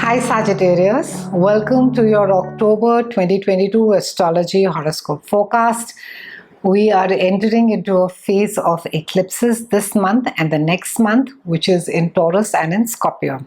Hi Sagittarius, welcome to your October 2022 astrology horoscope forecast. We are entering into a phase of eclipses this month and the next month, which is in Taurus and in Scorpio.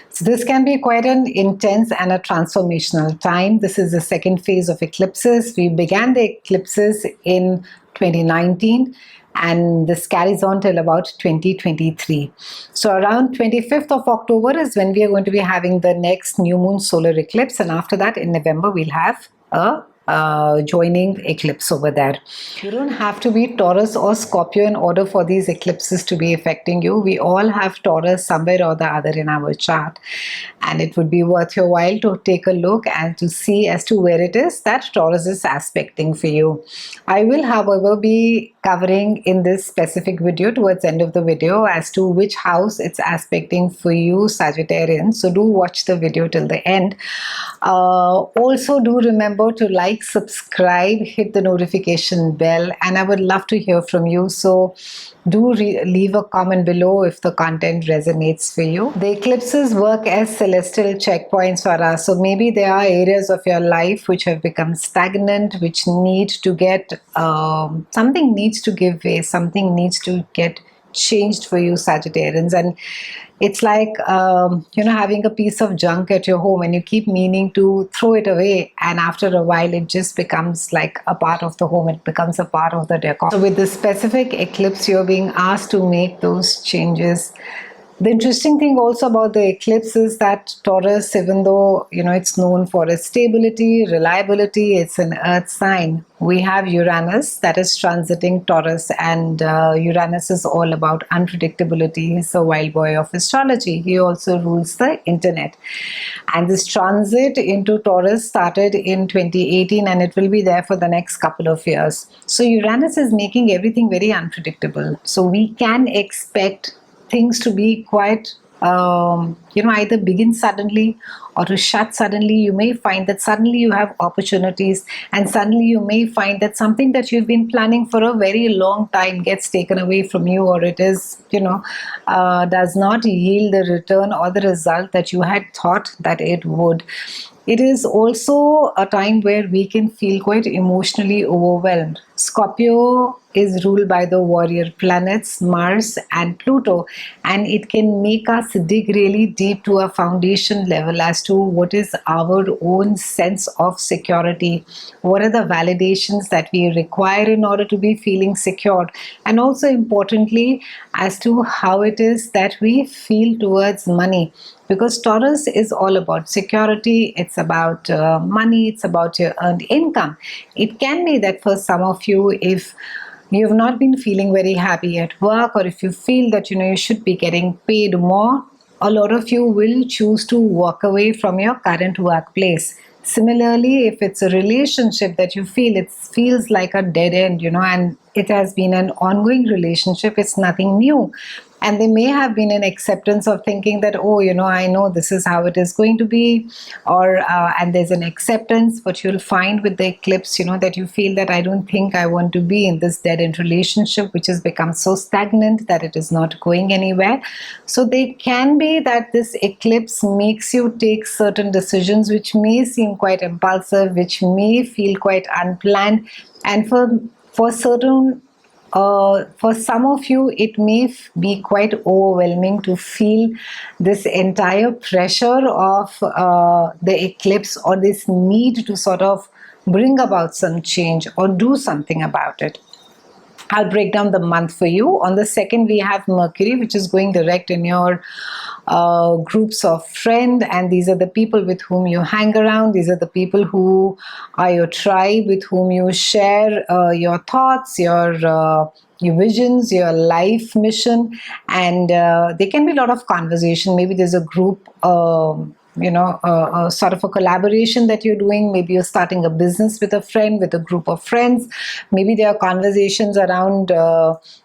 So this can be quite an intense and a transformational time. This is the second phase of eclipses. We began the eclipses in 2019 and this carries on till about 2023. So around 25th of October is when we are going to be having the next new moon solar eclipse, and after that in November we'll have a joining eclipse over there. You don't have to be Taurus or Scorpio in order for these eclipses to be affecting you. We all have Taurus somewhere or the other in our chart, and it would be worth your while to take a look and to see as to where it is that Taurus is aspecting for you. I will, however, be covering in this specific video towards the end of the video as to which house it's aspecting for you, Sagittarians. So do watch the video till the end. Also do remember to like, subscribe, hit the notification bell, and I would love to hear from you. So do leave a comment below if the content resonates for you. The eclipses work as celestial checkpoints for us. So maybe there are areas of your life which have become stagnant, which need to get, something needs to give way, something needs to get changed for you, Sagittarians. And it's like having a piece of junk at your home and you keep meaning to throw it away, and after a while it just becomes like a part of the home, it becomes a part of the decor. So with this specific eclipse you're being asked to make those changes. The interesting thing also about the eclipse is that Taurus, even though it's known for its stability, reliability, it's an earth sign. We have Uranus that is transiting Taurus, and Uranus is all about unpredictability. He's a wild boy of astrology. He also rules the internet. And this transit into Taurus started in 2018 and it will be there for the next couple of years. So Uranus is making everything very unpredictable. So we can expect things to be quite either begin suddenly or to shut suddenly. You may find that suddenly you have opportunities, and suddenly you may find that something that you've been planning for a very long time gets taken away from you, or it is does not yield the return or the result that you had thought that it would. It is also a time where we can feel quite emotionally overwhelmed. Scorpio is ruled by the warrior planets Mars and Pluto, and it can make us dig really deep to a foundation level as to what is our own sense of security, what are the validations that we require in order to be feeling secure, and also importantly as to how it is that we feel towards money. Because Taurus is all about security, it's about money, it's about your earned income. It can be that for some of you, if you have not been feeling very happy at work, or if you feel that you should be getting paid more, a lot of you will choose to walk away from your current workplace. Similarly, if it's a relationship that you feel it feels like a dead end, and it has been an ongoing relationship, it's nothing new. And there may have been an acceptance of thinking that, I know this is how it is going to be, or and there's an acceptance. But you'll find with the eclipse, that you feel that I don't think I want to be in this dead-end relationship, which has become so stagnant that it is not going anywhere. So they can be that this eclipse makes you take certain decisions which may seem quite impulsive, which may feel quite unplanned, and for certain. For some of you, it may be quite overwhelming to feel this entire pressure of the eclipse, or this need to sort of bring about some change or do something about it. I'll break down the month for you. On the 2nd, we have Mercury, which is going direct in your groups of friends, and these are the people with whom you hang around. These are the people who are your tribe, with whom you share your thoughts, your visions, your life mission, and there can be a lot of conversation. Maybe there's a group sort of a collaboration that you're doing. Maybe you're starting a business with a friend, with a group of friends. Maybe there are conversations around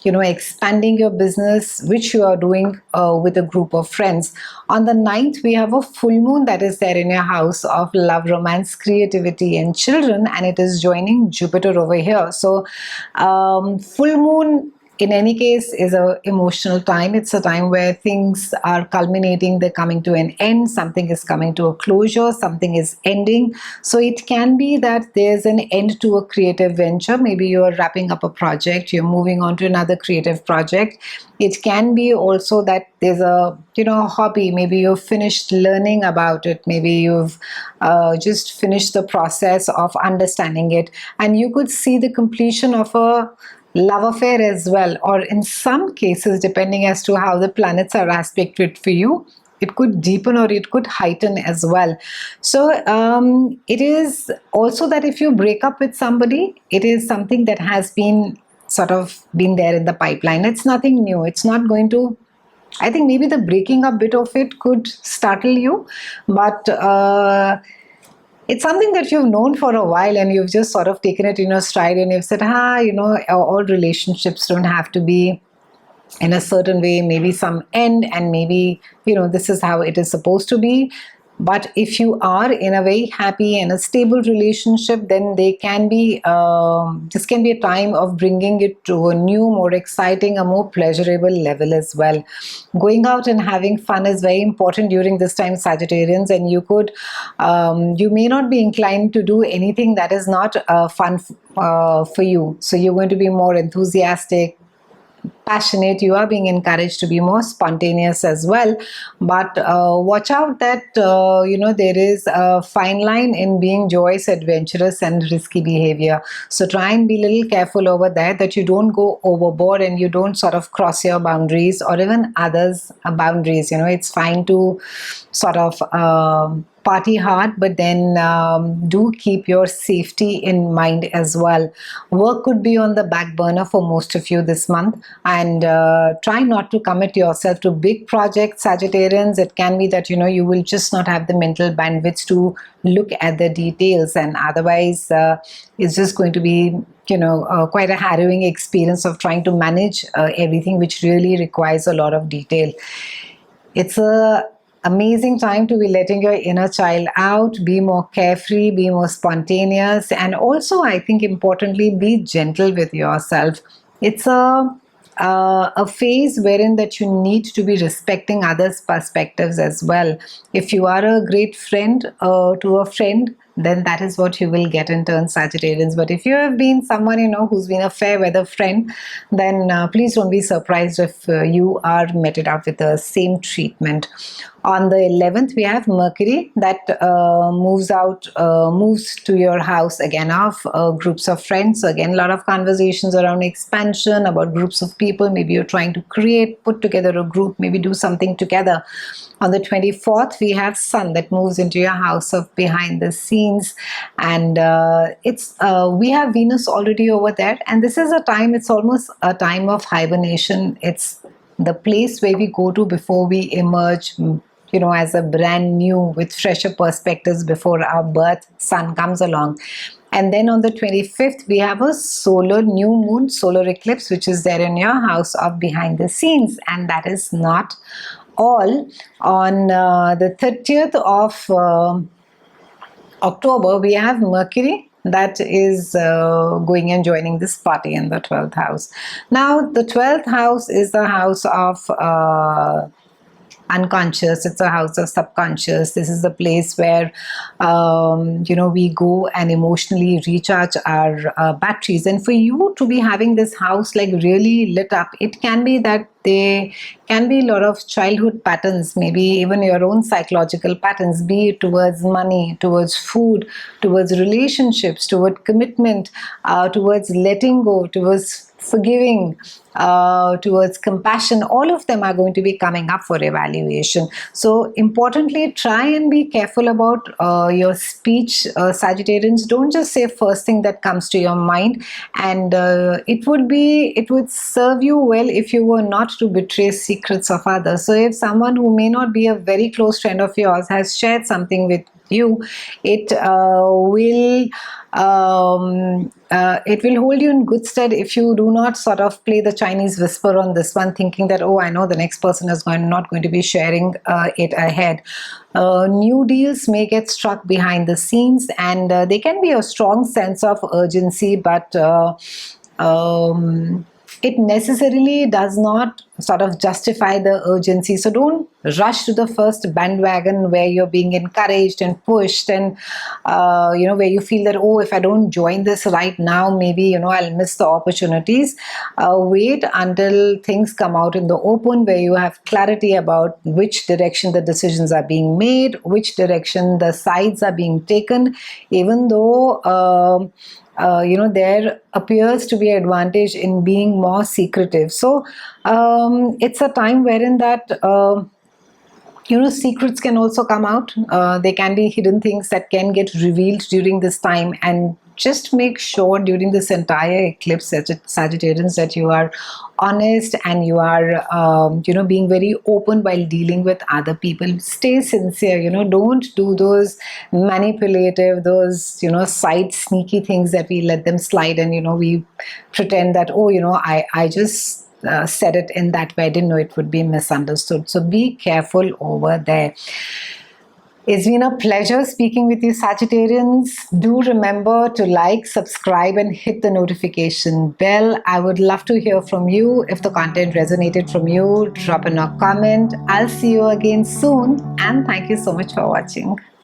expanding your business, which you are doing with a group of friends. On the 9th, we have a full moon that is there in your house of love, romance, creativity, and children, and it is joining Jupiter over here. So full moon in any case, is a emotional time. It's a time where things are culminating, they're coming to an end, something is coming to a closure, something is ending. So it can be that there's an end to a creative venture. Maybe you're wrapping up a project, you're moving on to another creative project. It can be also that there's a hobby, maybe you've finished learning about it, maybe you've just finished the process of understanding it, and you could see the completion of a love affair as well, or in some cases, depending as to how the planets are aspected for you, it could deepen or it could heighten as well. So it is also that if you break up with somebody, it is something that has been sort of been there in the pipeline. It's nothing new. It's not going to, I think maybe the breaking up bit of it could startle you, but it's something that you've known for a while and you've just sort of taken it in your stride and you've said, all relationships don't have to be in a certain way, maybe some end, and maybe, this is how it is supposed to be. But if you are in a very happy and a stable relationship, then they can be, this can be a time of bringing it to a new, more exciting, a more pleasurable level as well. Going out and having fun is very important during this time, Sagittarians, and you could, you may not be inclined to do anything that is not fun for you. So you're going to be more enthusiastic, passionate. You are being encouraged to be more spontaneous as well, but watch out that there is a fine line in being joyous, adventurous and risky behavior. So try and be a little careful over there, that you don't go overboard and you don't sort of cross your boundaries or even others' boundaries. It's fine to sort of party hard, but then do keep your safety in mind as well. Work could be on the back burner for most of you this month, and try not to commit yourself to big projects, Sagittarians. It can be that you will just not have the mental bandwidth to look at the details, and otherwise it's just going to be quite a harrowing experience of trying to manage everything, which really requires a lot of detail. It's a amazing time to be letting your inner child out, be more carefree, be more spontaneous, and also, I think importantly, be gentle with yourself. It's a phase wherein that you need to be respecting others' perspectives as well. If you are a great friend to a friend, then that is what you will get in turn, Sagittarians. But if you have been someone who's been a fair weather friend, then please don't be surprised if you are meted out with the same treatment. On the 11th, we have Mercury that moves to your house again of groups of friends. So again, a lot of conversations around expansion, about groups of people. Maybe you're trying to put together a group, maybe do something together. On the 24th, we have Sun that moves into your house of behind the scenes, and we have Venus already over there, and this is a time, it's almost a time of hibernation. It's the place where we go to before we emerge, as a brand new, with fresher perspectives before our birth. Sun comes along. And then on the 25th, we have a solar new moon, solar eclipse, which is there in your house of behind the scenes. And that is not all. On the 30th of October, we have Mercury that is going and joining this party in the 12th house. Now, the 12th house is the house of unconscious. It's a house of subconscious. This is the place where we go and emotionally recharge our batteries. And for you to be having this house like really lit up, it can be that there can be a lot of childhood patterns, maybe even your own psychological patterns, be it towards money, towards food, towards relationships, towards commitment, towards letting go, towards forgiving, towards compassion. All of them are going to be coming up for evaluation. So importantly, try and be careful about your speech, Sagittarians. Don't just say first thing that comes to your mind, and it would serve you well if you were not to betray secrets of others. So if someone who may not be a very close friend of yours has shared something with you, it will hold you in good stead if you do not sort of play the Chinese whisper on this one, thinking that, oh, I know the next person is not going to be sharing it ahead. New deals may get struck behind the scenes, and there can be a strong sense of urgency, but it necessarily does not sort of justify the urgency. So don't rush to the first bandwagon where you're being encouraged and pushed, and where you feel that, oh, if I don't join this right now, maybe I'll miss the opportunities. Wait until things come out in the open, where you have clarity about which direction the decisions are being made, which direction the sides are being taken, even though there appears to be an advantage in being more secretive. So it's a time wherein that secrets can also come out. There can be hidden things that can get revealed during this time, and just make sure during this entire eclipse, Sagittarians, that you are honest and you are being very open while dealing with other people. Stay sincere. Don't do those manipulative, those side sneaky things that we let them slide, and we pretend that, oh, I just said it in that way, I didn't know it would be misunderstood. So be careful over there. It's been a pleasure speaking with you, Sagittarians. Do remember to like, subscribe, and hit the notification bell. I would love to hear from you. If the content resonated from you, drop in a comment. I'll see you again soon, and thank you so much for watching.